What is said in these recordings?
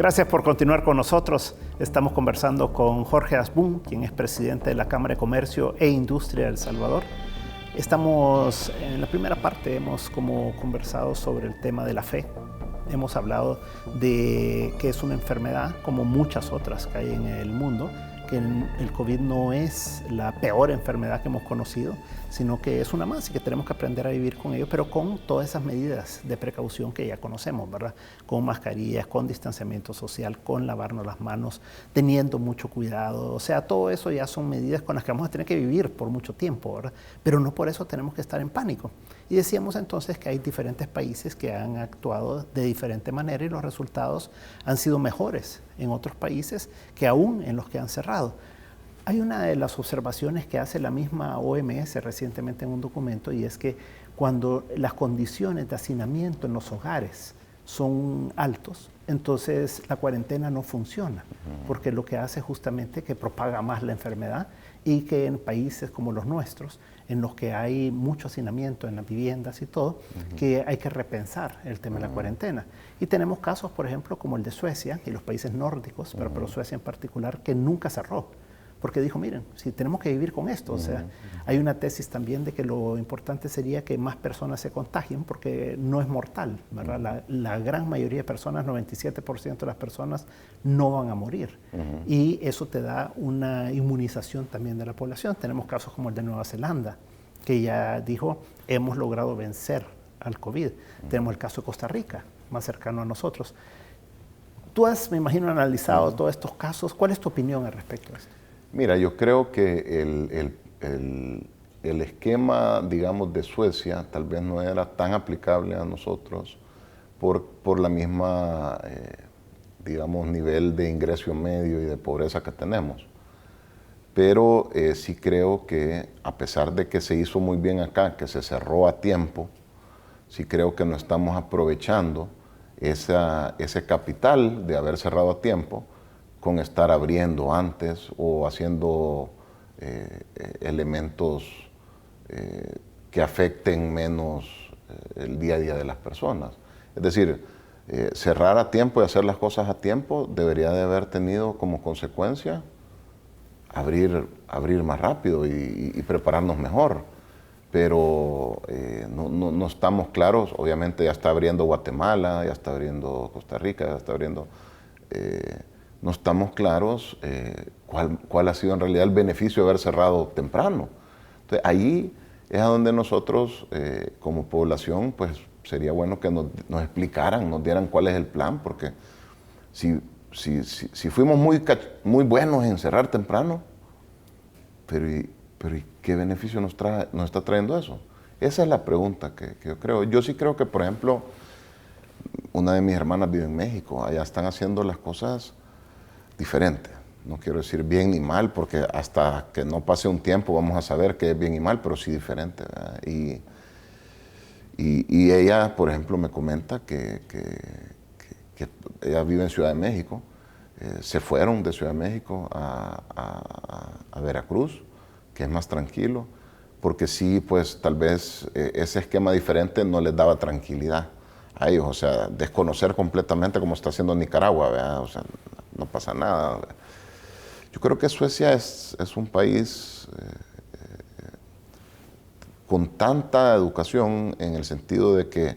Gracias por continuar con nosotros. Estamos conversando con Jorge Asbun, quien es presidente de la Cámara de Comercio e Industria de El Salvador. Estamos en la primera parte, hemos conversado sobre el tema de la fe. Hemos hablado de que es una enfermedad como muchas otras que hay en el mundo, que el COVID no es la peor enfermedad que hemos conocido, sino que es una más y que tenemos que aprender a vivir con ello, pero con todas esas medidas de precaución que ya conocemos, ¿verdad? Con mascarillas, con distanciamiento social, con lavarnos las manos, teniendo mucho cuidado. O sea, todo eso ya son medidas con las que vamos a tener que vivir por mucho tiempo, ¿verdad? Pero no por eso tenemos que estar en pánico. Y decíamos entonces que hay diferentes países que han actuado de diferente manera y los resultados han sido mejores en otros países que aún en los que han cerrado. Hay una de las observaciones que hace la misma OMS recientemente en un documento, y es que cuando las condiciones de hacinamiento en los hogares son altos, entonces la cuarentena no funciona, porque lo que hace justamente que propaga más la enfermedad, y que en países como los nuestros, en los que hay mucho hacinamiento en las viviendas y todo, que hay que repensar el tema de la cuarentena. Y tenemos casos, por ejemplo, como el de Suecia y los países nórdicos, pero Suecia en particular, que nunca cerró, porque dijo, miren, si tenemos que vivir con esto, o sea, hay una tesis también de que lo importante sería que más personas se contagien, porque no es mortal, ¿verdad? La gran mayoría de personas, 97% de las personas, no van a morir. Y eso te da una inmunización también de la población. Tenemos casos como el de Nueva Zelanda, que ya dijo, hemos logrado vencer al COVID. Tenemos el caso de Costa Rica, más cercano a nosotros. Tú has, me imagino, analizado todos estos casos. ¿Cuál es tu opinión al respecto de esto? Mira, yo creo que el esquema, digamos, de Suecia tal vez no era tan aplicable a nosotros por la misma, digamos, nivel de ingreso medio y de pobreza que tenemos. Pero sí creo que, a pesar de que se hizo muy bien acá, que se cerró a tiempo, sí creo que no estamos aprovechando ese capital de haber cerrado a tiempo con estar abriendo antes o haciendo elementos que afecten menos el día a día de las personas. Es decir, cerrar a tiempo y hacer las cosas a tiempo debería de haber tenido como consecuencia abrir más rápido y prepararnos mejor. Pero no estamos claros. Obviamente ya está abriendo Guatemala, ya está abriendo Costa Rica, ya está abriendo... no estamos claros cuál ha sido en realidad el beneficio de haber cerrado temprano. Entonces, ahí es a donde nosotros, como población, pues sería bueno que nos explicaran, nos dieran cuál es el plan, porque si fuimos muy buenos en cerrar temprano, pero ¿y qué beneficio nos está trayendo eso? Esa es la pregunta que yo creo. Yo sí creo que, por ejemplo, una de mis hermanas vive en México. Allá están haciendo las cosas diferente. No quiero decir bien ni mal, porque hasta que no pase un tiempo vamos a saber qué es bien y mal, pero sí diferente, ¿verdad? Y ella, por ejemplo, me comenta que ella vive en Ciudad de México. Se fueron de Ciudad de México a Veracruz, que es más tranquilo, porque sí, pues tal vez ese esquema diferente no les daba tranquilidad a ellos, o sea, desconocer completamente como está haciendo Nicaragua, ¿verdad? O sea, no pasa nada. Yo creo que Suecia es un país con tanta educación, en el sentido de que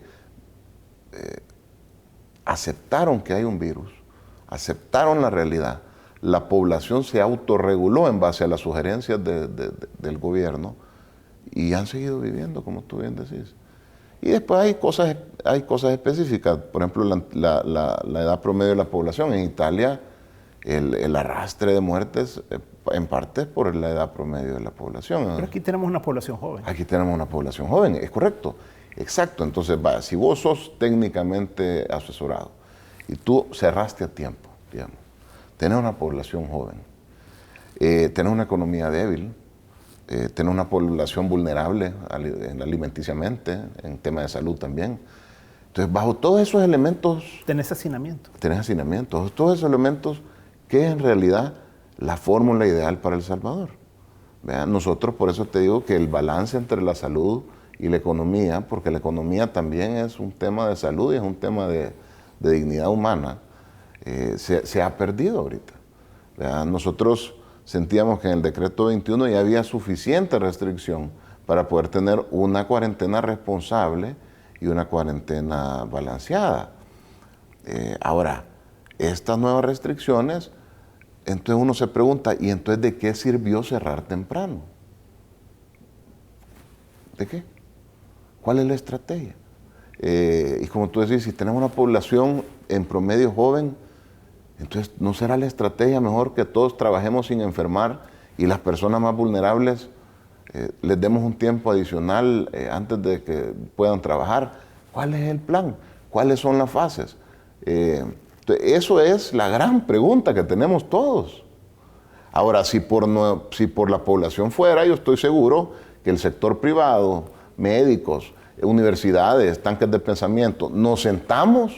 aceptaron que hay un virus, aceptaron la realidad, la población se autorreguló en base a las sugerencias del gobierno y han seguido viviendo, como tú bien decís. Y después hay cosas específicas. Por ejemplo, la edad promedio de la población. En Italia, el arrastre de muertes, en parte es por la edad promedio de la población. Pero aquí tenemos una población joven. Aquí tenemos una población joven, es correcto. Exacto. Entonces, si vos sos técnicamente asesorado y tú cerraste a tiempo, digamos, tenés una población joven, tenés una economía débil, tener una población vulnerable alimenticiamente, en tema de salud también. Entonces, bajo todos esos elementos... Tenés hacinamiento. Tenés hacinamiento. Todos esos elementos, que es en realidad la fórmula ideal para El Salvador. ¿Vean? Nosotros, por eso te digo que el balance entre la salud y la economía, porque la economía también es un tema de salud y es un tema de dignidad humana, se ha perdido ahorita. ¿Verdad? Nosotros sentíamos que en el decreto 21 ya había suficiente restricción para poder tener una cuarentena responsable y una cuarentena balanceada. Ahora, estas nuevas restricciones, entonces uno se pregunta, ¿y entonces de qué sirvió cerrar temprano? ¿De qué? ¿Cuál es la estrategia? Y como tú decís, si tenemos una población en promedio joven, entonces ¿no será la estrategia mejor que todos trabajemos sin enfermar y las personas más vulnerables les demos un tiempo adicional antes de que puedan trabajar? ¿Cuál es el plan? ¿Cuáles son las fases? Eso es la gran pregunta que tenemos todos. Ahora, si por la población fuera, yo estoy seguro que el sector privado, médicos, universidades, tanques de pensamiento, nos sentamos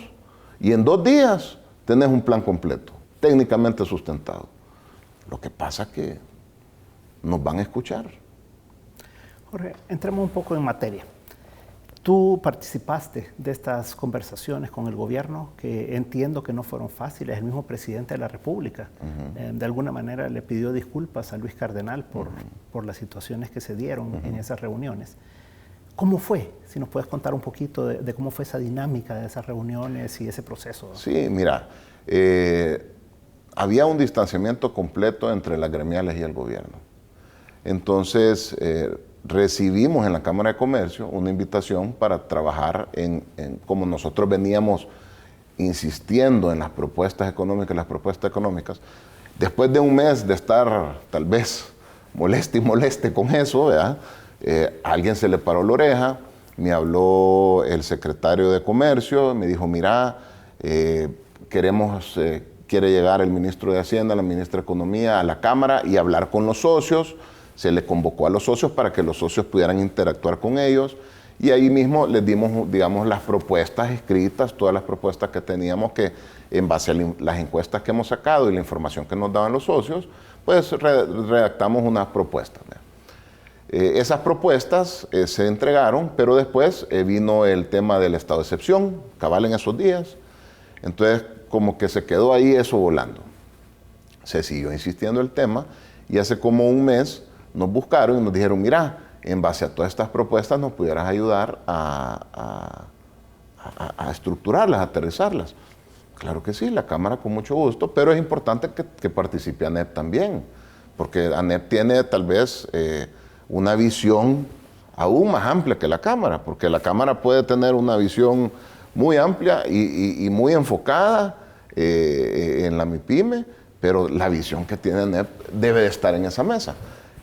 y en 2 días tenés un plan completo, técnicamente sustentado. Lo que pasa es que nos van a escuchar. Jorge, entremos un poco en materia. Tú participaste de estas conversaciones con el gobierno, que entiendo que no fueron fáciles. El mismo presidente de la República, de alguna manera, le pidió disculpas a Luis Cardenal por las situaciones que se dieron en esas reuniones. ¿Cómo fue? Si nos puedes contar un poquito de cómo fue esa dinámica de esas reuniones y ese proceso. Sí, mira, había un distanciamiento completo entre las gremiales y el gobierno. Entonces, recibimos en la Cámara de Comercio una invitación para trabajar como nosotros veníamos insistiendo en las propuestas económicas, después de un mes de estar tal vez moleste con eso, ¿verdad? A alguien se le paró la oreja, me habló el secretario de Comercio, me dijo, mira, quiere llegar el ministro de Hacienda, la ministra de Economía a la Cámara y hablar con los socios. Se le convocó a los socios para que los socios pudieran interactuar con ellos y ahí mismo les dimos, digamos, las propuestas escritas, todas las propuestas que teníamos que, en base a las encuestas que hemos sacado y la información que nos daban los socios, pues redactamos unas propuestas. Esas propuestas se entregaron, pero después vino el tema del estado de excepción, cabal en esos días. Entonces, como que se quedó ahí eso volando. Se siguió insistiendo el tema y hace como un mes nos buscaron y nos dijeron, mira, en base a todas estas propuestas nos pudieras ayudar a estructurarlas, a aterrizarlas. Claro que sí, la Cámara con mucho gusto, pero es importante que participe ANEP también, porque ANEP tiene tal vez una visión aún más amplia que la Cámara, porque la Cámara puede tener una visión muy amplia y muy enfocada en la MIPYME, pero la visión que tiene ANEP debe de estar en esa mesa.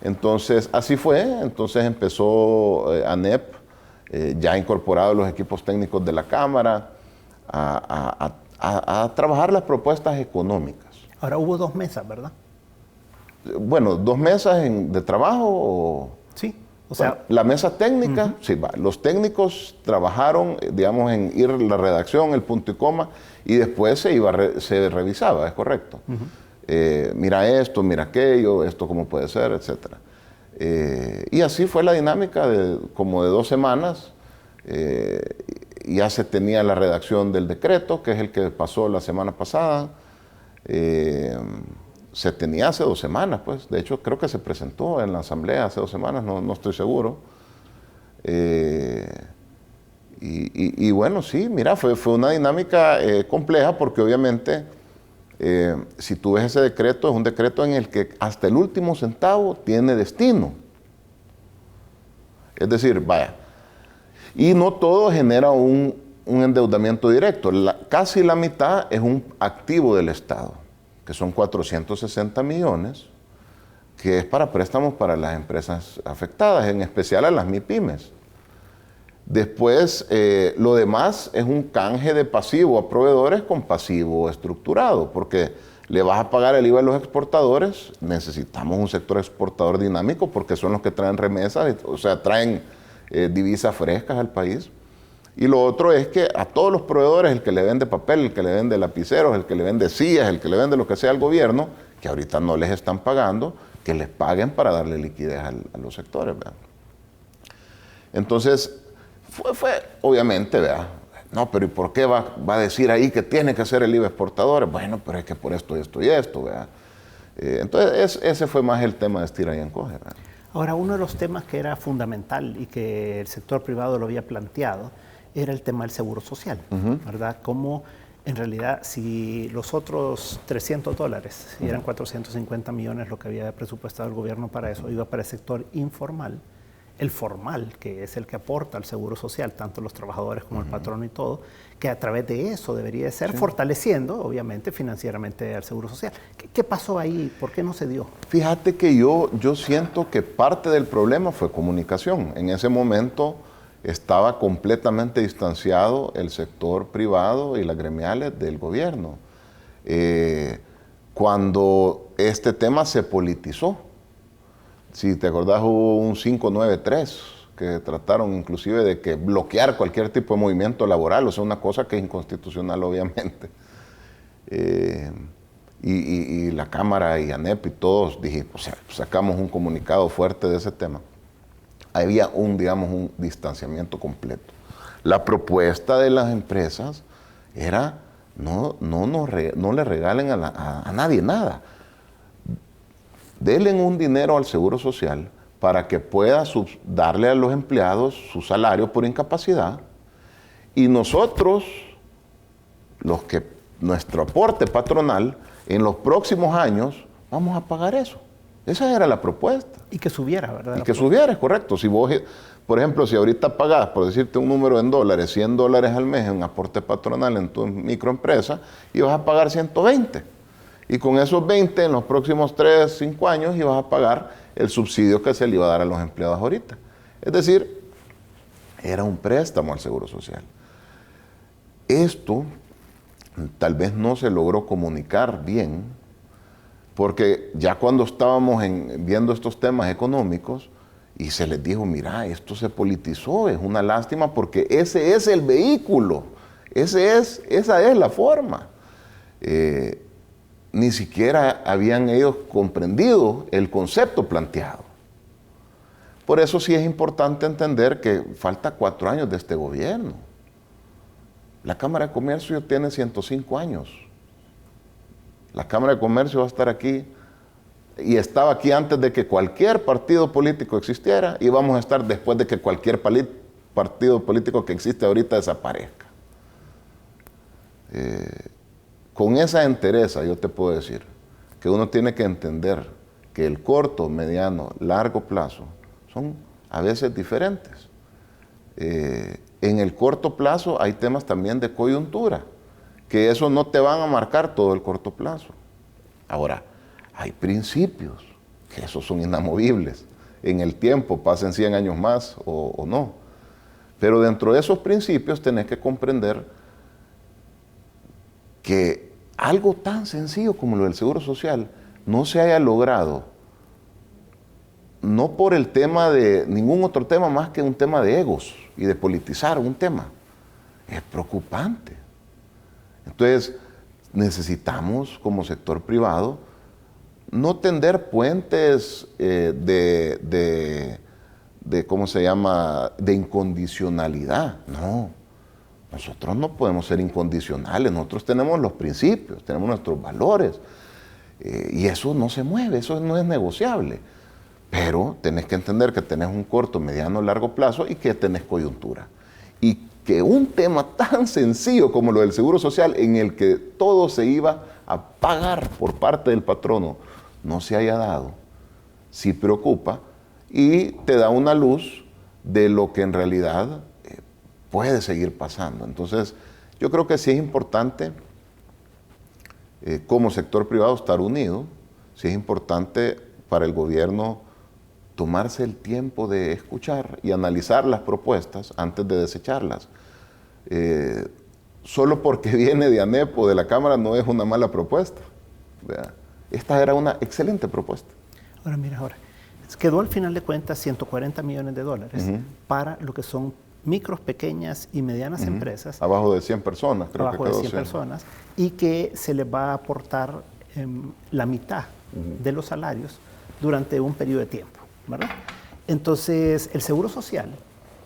Entonces, así fue. Entonces empezó ANEP, ya incorporado los equipos técnicos de la Cámara, a trabajar las propuestas económicas. Ahora hubo 2 mesas, ¿verdad? Bueno, 2 mesas de trabajo. Sí. O sea, bueno, la mesa técnica, sí, los técnicos trabajaron, digamos, en ir a la redacción, el punto y coma, y después se revisaba, es correcto. Mira esto, mira aquello, esto cómo puede ser, etc. Y así fue la dinámica como de 2 semanas. Ya se tenía la redacción del decreto, que es el que pasó la semana pasada. Se tenía hace 2 semanas, pues. De hecho, creo que se presentó en la asamblea hace 2 semanas, no estoy seguro. Y bueno, sí, mira, fue una dinámica compleja porque obviamente si tú ves ese decreto, es un decreto en el que hasta el último centavo tiene destino. Es decir, vaya, y no todo genera un endeudamiento directo. Casi la mitad es un activo del Estado, que son 460 millones, que es para préstamos para las empresas afectadas, en especial a las MIPYMES. Después, lo demás es un canje de pasivo a proveedores con pasivo estructurado, porque le vas a pagar el IVA a los exportadores, necesitamos un sector exportador dinámico porque son los que traen remesas, o sea, traen divisas frescas al país. Y lo otro es que a todos los proveedores, el que le vende papel, el que le vende lapiceros, el que le vende sillas, el que le vende lo que sea al gobierno, que ahorita no les están pagando, que les paguen para darle liquidez a los sectores, ¿verdad? Entonces, fue obviamente, ¿verdad? No, pero ¿y por qué va a decir ahí que tiene que ser el IVA exportador? Bueno, pero es que por esto y esto, ¿verdad? Entonces, ese fue más el tema de estira y encoge, ¿verdad? Ahora, uno de los temas que era fundamental y que el sector privado lo había planteado era el tema del seguro social, ¿verdad? Cómo en realidad, si los otros $300, y eran 450 millones lo que había presupuestado el gobierno para eso, iba para el sector informal, el formal, que es el que aporta al seguro social, tanto los trabajadores como el patrono y todo, que a través de eso debería ser fortaleciendo, obviamente, financieramente al seguro social. ¿Qué pasó ahí? ¿Por qué no se dio? Fíjate que yo siento que parte del problema fue comunicación. En ese momento estaba completamente distanciado el sector privado y las gremiales del gobierno. Cuando este tema se politizó, si te acordás, hubo un 593 que trataron inclusive de que bloquear cualquier tipo de movimiento laboral, o sea, una cosa que es inconstitucional obviamente. Y la Cámara y ANEP y todos sacamos un comunicado fuerte de ese tema. Había digamos, un distanciamiento completo. La propuesta de las empresas era no le regalen a nadie nada. Denle un dinero al Seguro Social para que pueda darle a los empleados su salario por incapacidad y nosotros, nuestro aporte patronal, en los próximos años vamos a pagar eso. Esa era la propuesta. Y que subiera, ¿verdad? Y que subiera, es correcto. Si vos, por ejemplo, si ahorita pagás, por decirte un número en dólares, $100 al mes en aporte patronal en tu microempresa, y vas a pagar 120. Y con esos 20, en los próximos 3, 5 años, ibas a pagar el subsidio que se le iba a dar a los empleados ahorita. Es decir, era un préstamo al Seguro Social. Esto tal vez no se logró comunicar bien, porque ya cuando estábamos viendo estos temas económicos, y se les dijo, mira, esto se politizó, es una lástima porque ese es el vehículo, esa es la forma. Ni siquiera habían ellos comprendido el concepto planteado. Por eso sí es importante entender que falta 4 años de este gobierno. La Cámara de Comercio tiene 105 años. La Cámara de Comercio va a estar aquí y estaba aquí antes de que cualquier partido político existiera y vamos a estar después de que cualquier partido político que existe ahorita desaparezca. Con esa entereza yo te puedo decir que uno tiene que entender que el corto, mediano, largo plazo son a veces diferentes. En el corto plazo hay temas también de coyuntura, que eso no te van a marcar todo el corto plazo. Ahora, hay principios, que esos son inamovibles. En el tiempo, pasen 100 años más o no. Pero dentro de esos principios tenés que comprender que algo tan sencillo como lo del Seguro Social no se haya logrado, no por el tema de ningún otro tema más que un tema de egos y de politizar un tema. Es preocupante. Entonces, necesitamos como sector privado no tender puentes ¿cómo se llama?, de incondicionalidad. No, nosotros no podemos ser incondicionales, nosotros tenemos los principios, tenemos nuestros valores, y eso no se mueve, eso no es negociable. Pero tenés que entender que tenés un corto, mediano, largo plazo y que tenés coyuntura. Y que un tema tan sencillo como lo del Seguro Social, en el que todo se iba a pagar por parte del patrono, no se haya dado, sí preocupa y te da una luz de lo que en realidad puede seguir pasando. Entonces, yo creo que sí es importante como sector privado estar unido, sí es importante para el gobierno tomarse el tiempo de escuchar y analizar las propuestas antes de desecharlas. Solo porque viene de ANEP o de la Cámara no es una mala propuesta. Esta era una excelente propuesta. Ahora, mira, quedó al final de cuentas $140 millones para lo que son micros, pequeñas y medianas empresas. Abajo de 100 personas, creo que quedó. Abajo de 100 personas. Y que se les va a aportar la mitad de los salarios durante un periodo de tiempo, ¿verdad? Entonces, el Seguro Social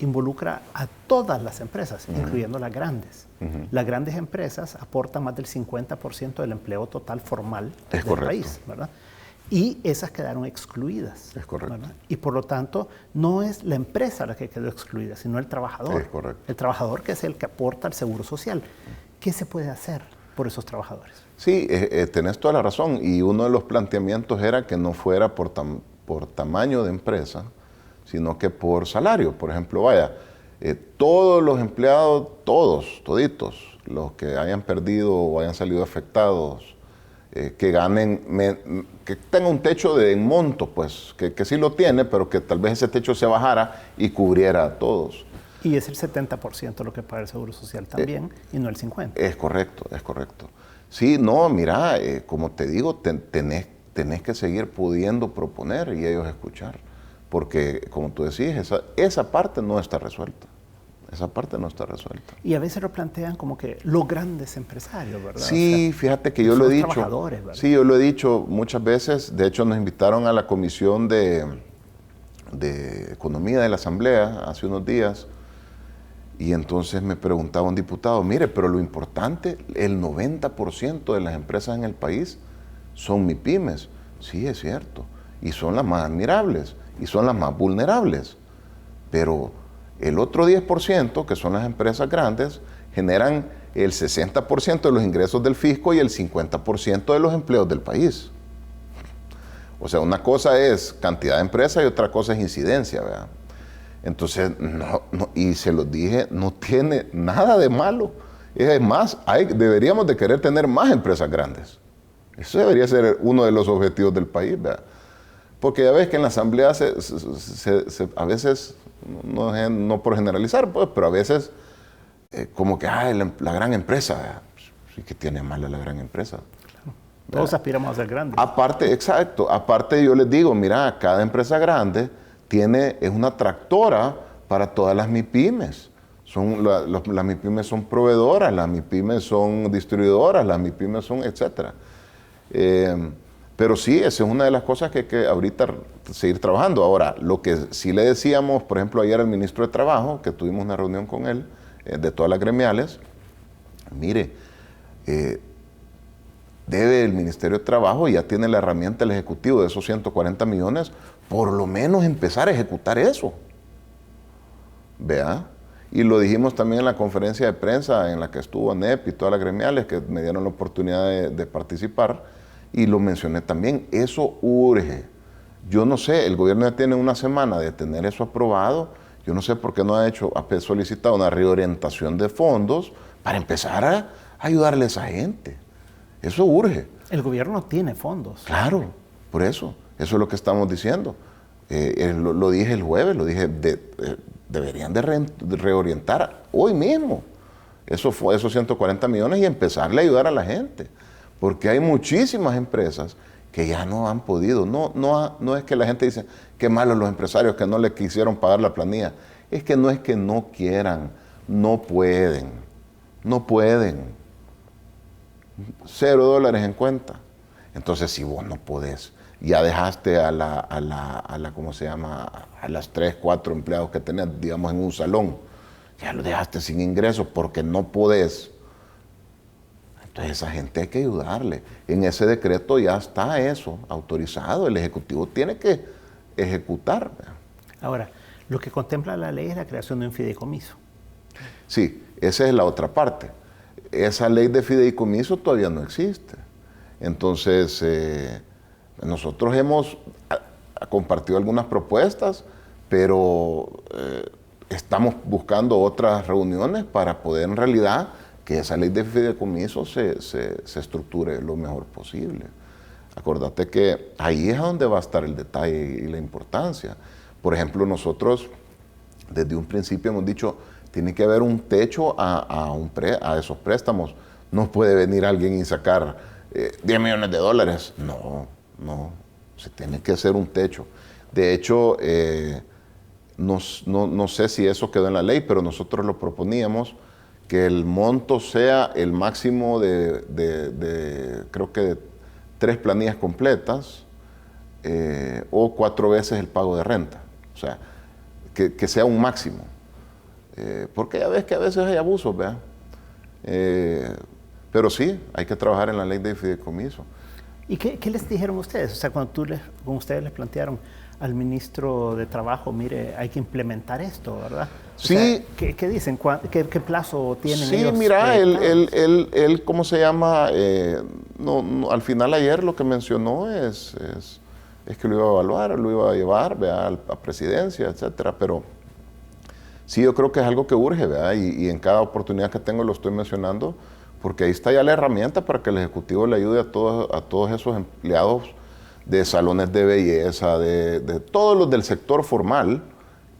involucra a todas las empresas, incluyendo las grandes. Las grandes empresas aportan más del 50% del empleo total formal del país, ¿verdad? Y esas quedaron excluidas. Es correcto. ¿Verdad? Y por lo tanto, no es la empresa la que quedó excluida, sino el trabajador. Es correcto. El trabajador, que es el que aporta al seguro social. ¿Qué se puede hacer por esos trabajadores? Sí, tenés toda la razón. Y uno de los planteamientos era que no fuera por tamaño de empresa, sino que por salario. Por ejemplo, vaya, todos los empleados, toditos, los que hayan perdido o hayan salido afectados, que ganen, que tenga un techo de monto, pues, que sí lo tiene, pero que tal vez ese techo se bajara y cubriera a todos. Y es el 70% lo que paga el Seguro Social también, y no el 50%. Es correcto, es correcto. Sí, no, mira, como te digo, tenés que seguir pudiendo proponer y ellos escuchar. Porque, como tú decís, esa parte no está resuelta. Esa parte no está resuelta. Y a veces lo plantean como que los grandes empresarios, ¿verdad? Sí, o sea, fíjate que yo lo he dicho. Trabajadores, ¿verdad? Sí, yo lo he dicho muchas veces. De hecho, nos invitaron a la Comisión de Economía de la Asamblea hace unos días. Y entonces me preguntaba un diputado, mire, pero lo importante, el 90% de las empresas en el país son MIPYMES. Sí, es cierto. Y son las más admirables. Y son las más vulnerables. Pero el otro 10%, que son las empresas grandes, generan el 60% de los ingresos del fisco y el 50% de los empleos del país. O sea, una cosa es cantidad de empresas y otra cosa es incidencia, ¿verdad? Entonces, y se los dije, no tiene nada de malo. Es más, deberíamos de querer tener más empresas grandes. Eso debería ser uno de los objetivos del país, ¿verdad? Porque ya ves que en la asamblea a veces, no por generalizar, pues, pero a veces como que la gran empresa, ¿verdad? Sí que tiene mala la gran empresa. Claro. Todos aspiramos a ser grandes. Aparte, exacto, aparte yo les digo, mira, cada empresa grande es una tractora para todas las MIPYMES. Las MIPYMES son proveedoras, las MIPYMES son distribuidoras, las MIPYMES son etcétera. Pero sí, esa es una de las cosas que hay que ahorita seguir trabajando. Ahora, lo que sí le decíamos, por ejemplo, ayer al ministro de Trabajo, que tuvimos una reunión con él, de todas las gremiales, mire, debe el Ministerio de Trabajo, ya tiene la herramienta el Ejecutivo de esos 140 millones, por lo menos empezar a ejecutar eso. ¿Vea? Y lo dijimos también en la conferencia de prensa en la que estuvo ANEP y todas las gremiales que me dieron la oportunidad de participar. Y lo mencioné también, eso urge. Yo no sé, el gobierno ya tiene una semana de tener eso aprobado. Yo no sé por qué no ha solicitado una reorientación de fondos para empezar a ayudarle a esa gente. Eso urge. El gobierno tiene fondos. Claro, por eso. Eso es lo que estamos diciendo. Lo dije el jueves, lo dije, deberían de reorientar hoy mismo esos 140 millones y empezarle a ayudar a la gente. Porque hay muchísimas empresas que ya no han podido. No es que la gente dice, qué malos los empresarios que no le quisieron pagar la planilla. Es que no quieran, no pueden. No pueden. $0 en cuenta. Entonces, si vos no podés, ya dejaste a ¿cómo se llama? A las 3, 4 empleados que tenés, digamos, en un salón. Ya lo dejaste sin ingresos porque no podés. Entonces, esa gente hay que ayudarle. En ese decreto ya está eso autorizado. El Ejecutivo tiene que ejecutar. Ahora, lo que contempla la ley es la creación de un fideicomiso. Sí, esa es la otra parte. Esa ley de fideicomiso todavía no existe. Entonces, nosotros hemos compartido algunas propuestas, pero estamos buscando otras reuniones para poder en realidad que esa ley de fideicomiso se estructure lo mejor posible. Acordate que ahí es donde va a estar el detalle y la importancia. Por ejemplo, nosotros desde un principio hemos dicho, tiene que haber un techo a esos préstamos. No puede venir alguien y sacar $10 millones. No, se tiene que hacer un techo. De hecho, no sé si eso quedó en la ley, pero nosotros lo proponíamos, que el monto sea el máximo creo que de 3 planillas completas o 4 veces el pago de renta. O sea, que sea un máximo. Porque ya ves que a veces hay abusos, ¿verdad? Pero sí, hay que trabajar en la ley de fideicomiso. ¿Y qué les dijeron ustedes? O sea, cuando ustedes les plantearon al ministro de Trabajo, mire, hay que implementar esto, ¿verdad? O sí. sea, ¿qué dicen? ¿Qué plazo tienen sí, ellos? Sí, mira, él, ¿cómo se llama? Al final ayer lo que mencionó es que lo iba a evaluar, lo iba a llevar, ¿verdad? A presidencia, etcétera, pero sí, yo creo que es algo que urge, ¿verdad? Y en cada oportunidad que tengo lo estoy mencionando, porque ahí está ya la herramienta para que el Ejecutivo le ayude a todos esos empleados de salones de belleza, de todos los del sector formal,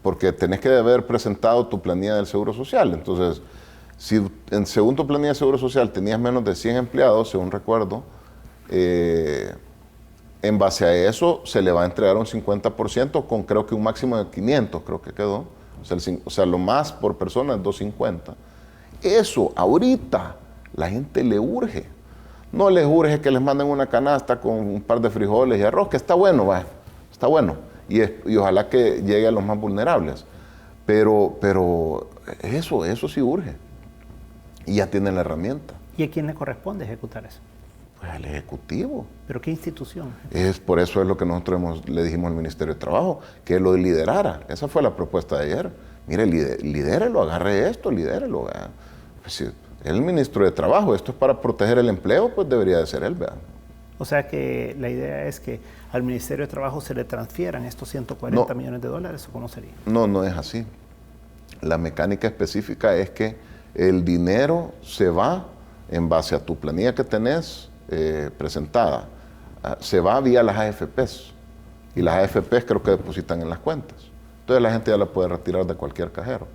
porque tenés que haber presentado tu planilla del Seguro Social. Entonces, si según tu planilla del Seguro Social tenías menos de 100 empleados, según recuerdo, en base a eso se le va a entregar un 50% con creo que un máximo de 500, creo que quedó. O sea, lo más por persona es 250. Eso ahorita la gente le urge. No les urge que les manden una canasta con un par de frijoles y arroz, que está bueno, va, está bueno. Y ojalá que llegue a los más vulnerables. Pero eso sí urge. Y ya tienen la herramienta. ¿Y a quién le corresponde ejecutar eso? Pues al Ejecutivo. ¿Pero qué institución? Por eso es lo que nosotros le dijimos al Ministerio de Trabajo, que lo liderara. Esa fue la propuesta de ayer. Mire, lidérelo, agarre esto, lidérelo. Pues, si el ministro de Trabajo, esto es para proteger el empleo, pues debería de ser él, ¿verdad? O sea que la idea es que al Ministerio de Trabajo se le transfieran estos 140 millones de dólares, ¿o cómo sería? No es así. La mecánica específica es que el dinero se va en base a tu planilla que tenés presentada, se va vía las AFPs. Y las AFPs creo que depositan en las cuentas. Entonces la gente ya la puede retirar de cualquier cajero.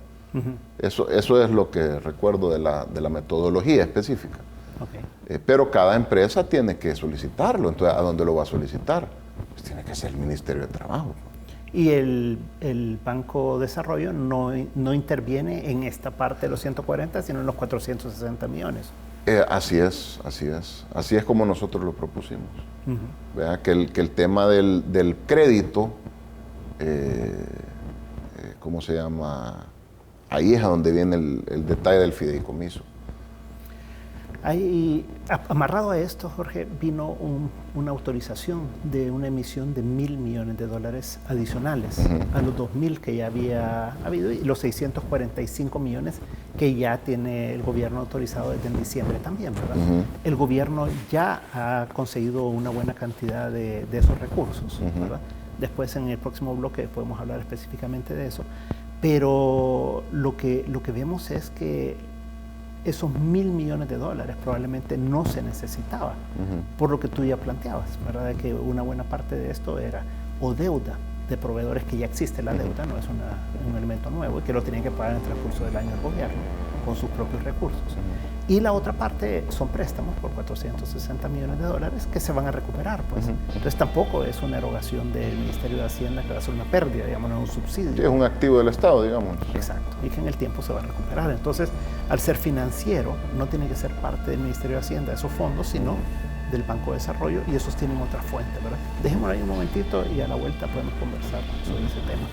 Eso es lo que recuerdo de la metodología específica. Okay. Pero cada empresa tiene que solicitarlo. Entonces, ¿a dónde lo va a solicitar? Pues tiene que ser el Ministerio de Trabajo. ¿Y el Banco de Desarrollo no interviene en esta parte de los 140, sino en los 460 millones? Así es. Así es como nosotros lo propusimos. ¿Verdad? Que el tema del crédito, ¿cómo se llama? Ahí es a donde viene el detalle del fideicomiso. Ahí, amarrado a esto, Jorge, vino una autorización de una emisión de $1.000 millones adicionales a los 2.000 que ya había habido y los 645 millones que ya tiene el gobierno autorizado desde diciembre también, ¿verdad? El gobierno ya ha conseguido una buena cantidad de esos recursos, ¿verdad? Después en el próximo bloque podemos hablar específicamente de eso, pero lo que vemos es que esos $1.000 millones probablemente no se necesitaba, por lo que tú ya planteabas, ¿verdad? De que una buena parte de esto era o deuda de proveedores que ya existe, la deuda no es un elemento nuevo y que lo tenían que pagar en el transcurso del año el gobierno con sus propios recursos. Y la otra parte son préstamos por $460 millones que se van a recuperar, pues. Entonces tampoco es una erogación del Ministerio de Hacienda que va a ser una pérdida, digamos, no es un subsidio. Sí, es un activo del Estado, digamos. Exacto, y que en el tiempo se va a recuperar. Entonces, al ser financiero, no tiene que ser parte del Ministerio de Hacienda de esos fondos, sino del Banco de Desarrollo, y esos tienen otra fuente, ¿verdad? Dejémoslo ahí un momentito y a la vuelta podemos conversar sobre ese tema.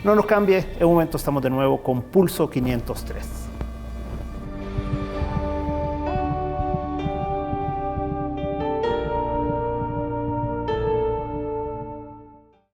No nos cambie, en un momento estamos de nuevo con Pulso 503.